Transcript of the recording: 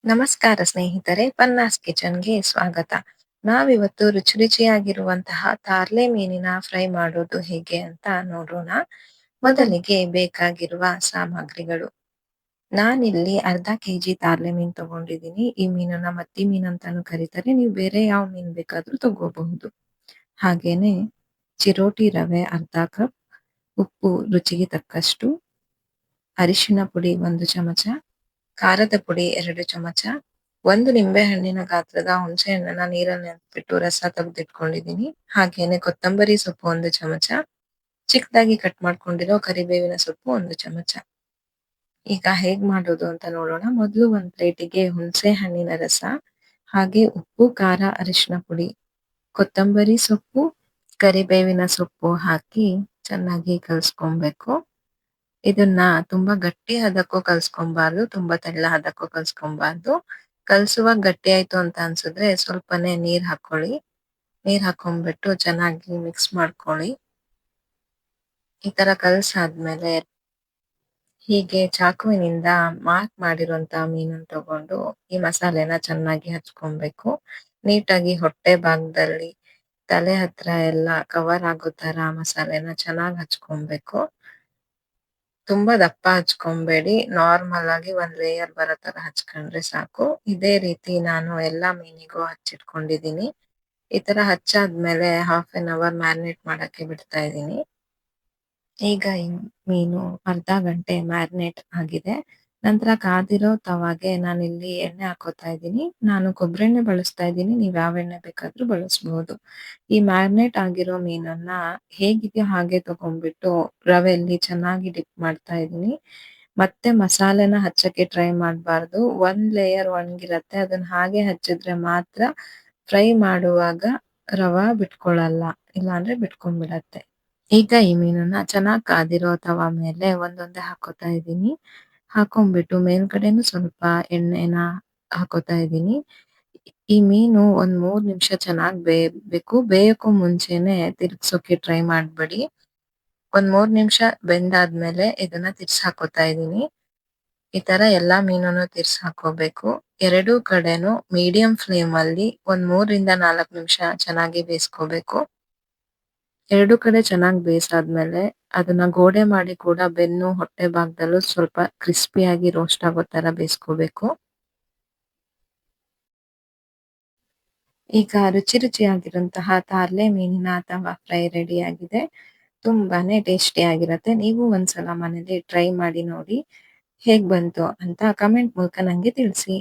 ನಮಸ್ಕಾರ ಸ್ನೇಹಿತರೆ, ಪನ್ನಾಸ್ ಕಿಚನ್‌ಗೆ ಸ್ವಾಗತ. ನಾವಿವತ್ತು ರುಚಿ ರುಚಿಯಾಗಿರುವಂತಹ ತಾರ್ಲೆ ಮೀನಿನ ಫ್ರೈ ಮಾಡೋದು ಹೇಗೆ ಅಂತ ನೋಡೋಣ. ಮೊದಲಿಗೆ ಬೇಕಾಗಿರುವ ಸಾಮಗ್ರಿಗಳು. ನಾನಿಲ್ಲಿ ಅರ್ಧ ಕೆಜಿ ತಾರ್ಲೆ ಮೀನು ತಗೊಂಡಿದ್ದೀನಿ. ಈ ಮೀನನ್ನ ಮತ್ತಿ ಮೀನು ಅಂತಾನೂ ಕರೀತಾರೆ. ನೀವು ಬೇರೆ ಯಾವ ಮೀನು ಬೇಕಾದ್ರೂ ತಗೋಬಹುದು. ಹಾಗೇನೆ ಚಿರೋಟಿ ರವೆ ಅರ್ಧ ಕಪ್, ಉಪ್ಪು ರುಚಿಗೆ ತಕ್ಕಷ್ಟು, ಅರಿಶಿನ ಪುಡಿ 1 ಚಮಚ, ಖಾರದ ಪುಡಿ 2 ಚಮಚ, 1 ನಿಂಬೆ ಹಣ್ಣಿನ ಗಾತ್ರದ ಹುಣಸೆ ಹಣ್ಣನ್ನ ನೀರಲ್ಲಿ ನೆನೆಸ್ಬಿಟ್ಟು ರಸ ತೆಗೆದಿಟ್ಕೊಂಡಿದ್ದೀನಿ. ಹಾಗೇನೆ ಕೊತ್ತಂಬರಿ ಸೊಪ್ಪು 1 ಚಮಚ, ಚಿಕ್ಕದಾಗಿ ಕಟ್ ಮಾಡ್ಕೊಂಡಿರೋ ಕರಿಬೇವಿನ ಸೊಪ್ಪು 1 ಚಮಚ. ಈಗ ಹೇಗ್ ಮಾಡೋದು ಅಂತ ನೋಡೋಣ. ಮೊದಲು ಒಂದ್ ಪ್ಲೇಟಿಗೆ ಹುಣಸೆ ಹಣ್ಣಿನ ರಸ, ಹಾಗೆ ಉಪ್ಪು, ಖಾರ, ಅರಿಶಿನ ಪುಡಿ, ಕೊತ್ತಂಬರಿ ಸೊಪ್ಪು, ಕರಿಬೇವಿನ ಸೊಪ್ಪು ಹಾಕಿ ಚೆನ್ನಾಗಿ ಕಲ್ಸ್ಕೊಬೇಕು. ಇದನ್ನ ತುಂಬಾ ಗಟ್ಟಿ ಹದಕ್ಕೂ ಕಲ್ಸ್ಕೊಂಬಾರ್ದು, ತುಂಬಾ ತೆಳ್ಳ ಹದಕ್ಕೂ ಕಲ್ಸ್ಕೊಂಬಾರ್ದು. ಕಲ್ಸುವಾಗ ಗಟ್ಟಿ ಆಯ್ತು ಅಂತ ಅನ್ಸಿದ್ರೆ ಸ್ವಲ್ಪನೇ ನೀರ್ ಹಾಕೊಳ್ಳಿ. ನೀರ್ ಹಾಕೊಂಡ್ಬಿಟ್ಟು ಚೆನ್ನಾಗಿ ಮಿಕ್ಸ್ ಮಾಡ್ಕೊಳ್ಳಿ. ಈ ತರ ಕಲ್ಸಾದ್ಮೇಲೆ ಹೀಗೆ ಚಾಕುವಿನಿಂದ ಮಾರ್ಕ್ ಮಾಡಿರುವಂತ ಮೀನನ್ನು ತಗೊಂಡು ಈ ಮಸಾಲೆನ ಚೆನ್ನಾಗಿ ಹಚ್ಕೊಬೇಕು. ನೀಟಾಗಿ ಹೊಟ್ಟೆ ಭಾಗದಲ್ಲಿ, ತಲೆ ಹತ್ರ ಎಲ್ಲ ಕವರ್ ಆಗೋ ತರ ಮಸಾಲೆನ ಚೆನ್ನಾಗಿ ಹಚ್ಕೊಬೇಕು. ತುಂಬಾ ದಪ್ಪ ಹಚ್ಕೊಂಬೇಡಿ, ನಾರ್ಮಲ್ ಆಗಿ ಒಂದ್ ಲೇಯರ್ ಬರೋ ತರ ಹಚ್ಕೊಂಡ್ರೆ ಸಾಕು. ಇದೇ ರೀತಿ ನಾನು ಎಲ್ಲಾ ಮೀನಿಗೂ ಹಚ್ಚಿಟ್ಕೊಂಡಿದೀನಿ. ಈ ತರ ಹಚ್ಚಾದ್ಮೇಲೆ ಹಾಫ್ ಅನ್ ಅವರ್ ಮ್ಯಾರಿನೇಟ್ ಮಾಡಕ್ಕೆ ಬಿಡ್ತಾ ಇದೀನಿ. ಈಗ ಈ ಮೀನು ಅರ್ಧ ಗಂಟೆ ಮ್ಯಾರಿನೇಟ್ ಆಗಿದೆ. ನಂತರ ಕಾದಿರೋ ತವಾಗೆ ನಾನಿಲ್ಲಿ ಎಣ್ಣೆ ಹಾಕೋತಾ ಇದ್ದೀನಿ. ನಾನು ಕೊಬ್ಬರೆಣ್ಣೆ ಬಳಸ್ತಾ ಇದ್ದೀನಿ. ನೀವ್ ಯಾವ ಎಣ್ಣೆ ಬೇಕಾದ್ರೂ ಬಳಸ್ಬಹುದು. ಈ ಮ್ಯಾರಿನೇಟ್ ಆಗಿರೋ ಮೀನನ್ನ ಹೇಗಿದೆಯೋ ಹಾಗೆ ತಗೊಂಡ್ಬಿಟ್ಟು ರವೆಯಲ್ಲಿ ಚೆನ್ನಾಗಿ ಡಿಪ್ ಮಾಡ್ತಾ ಇದ್ದೀನಿ. ಮತ್ತೆ ಮಸಾಲೆನ ಹಚ್ಚಕ್ಕೆ ಟ್ರೈ ಮಾಡ್ಬಾರ್ದು. ಒಂದ್ ಲೇಯರ್ ಒಣಗಿರತ್ತೆ, ಅದನ್ನ ಹಾಗೆ ಹಚ್ಚಿದ್ರೆ ಮಾತ್ರ ಫ್ರೈ ಮಾಡುವಾಗ ರವ ಬಿಟ್ಕೊಳಲ್ಲ, ಇಲ್ಲಾಂದ್ರೆ ಬಿಟ್ಕೊಂಡ್ಬಿಡತ್ತೆ. ಈಗ ಈ ಮೀನನ್ನ ಚೆನ್ನಾಗಿ ಕಾದಿರೋ ತವಾ ಮೇಲೆ ಒಂದೊಂದೇ ಹಾಕೋತಾ ಇದ್ದೀನಿ. ಹಾಕೊಂಡ್ಬಿಟ್ಟು ಮೇಲ್ಗಡೆನೂ ಸ್ವಲ್ಪ ಎಣ್ಣೆನ ಹಾಕೋತಾ ಇದ್ದೀನಿ. ಈ ಮೀನು ಒಂದ್ 3 ನಿಮಿಷ ಚೆನ್ನಾಗಿ ಬೇಯಬೇಕು. ಬೇಯಕ್ಕೂ ಮುಂಚೆನೆ ತಿರ್ಗ್ಸೋಕೆ ಟ್ರೈ ಮಾಡ್ಬೇಡಿ. ಒಂದ್ 3 ನಿಮಿಷ ಬೆಂದಾದ್ಮೇಲೆ ಇದನ್ನ ತಿರ್ಗ್ಸ್ ಹಾಕೋತಾ ಇದ್ದೀನಿ. ಈ ತರ ಎಲ್ಲಾ ಮೀನನ್ನು ತಿರ್ಗ್ಸ್ ಹಾಕೋಬೇಕು. ಎರಡೂ ಕಡೆನೂ ಮೀಡಿಯಂ ಫ್ಲೇಮ್ ಅಲ್ಲಿ ಒಂದ್ 3 ರಿಂದ 4 ನಿಮಿಷ ಚೆನ್ನಾಗಿ ಬೇಯಿಸ್ಕೋಬೇಕು. ಎರಡು ಕಡೆ ಚೆನ್ನಾಗಿ ಬೇಯಿಸಾದ್ಮೇಲೆ ಅದನ್ನ ಗೋಡೆ ಮಾಡಿ ಕೂಡ ಬೆನ್ನು ಹೊಟ್ಟೆ ಭಾಗದಲ್ಲೂ ಸ್ವಲ್ಪ ಕ್ರಿಸ್ಪಿಯಾಗಿ ರೋಸ್ಟ್ ಆಗೋ ತರ ಬೇಯಿಸ್ಕೋಬೇಕು. ಈಗ ರುಚಿ ರುಚಿಯಾಗಿರುವಂತಹ ತಾರ್ಲೆ ಮೀನಿನ ತವಾ ಫ್ರೈ ರೆಡಿ ಆಗಿದೆ. ತುಂಬಾನೇ ಟೇಸ್ಟಿ ಆಗಿರತ್ತೆ. ನೀವು ಒಂದ್ಸಲ ಮನೇಲಿ ಟ್ರೈ ಮಾಡಿ ನೋಡಿ. ಹೇಗ್ ಬಂತು ಅಂತ ಕಮೆಂಟ್ ಮೂಲಕ ನಂಗೆ ತಿಳಿಸಿ.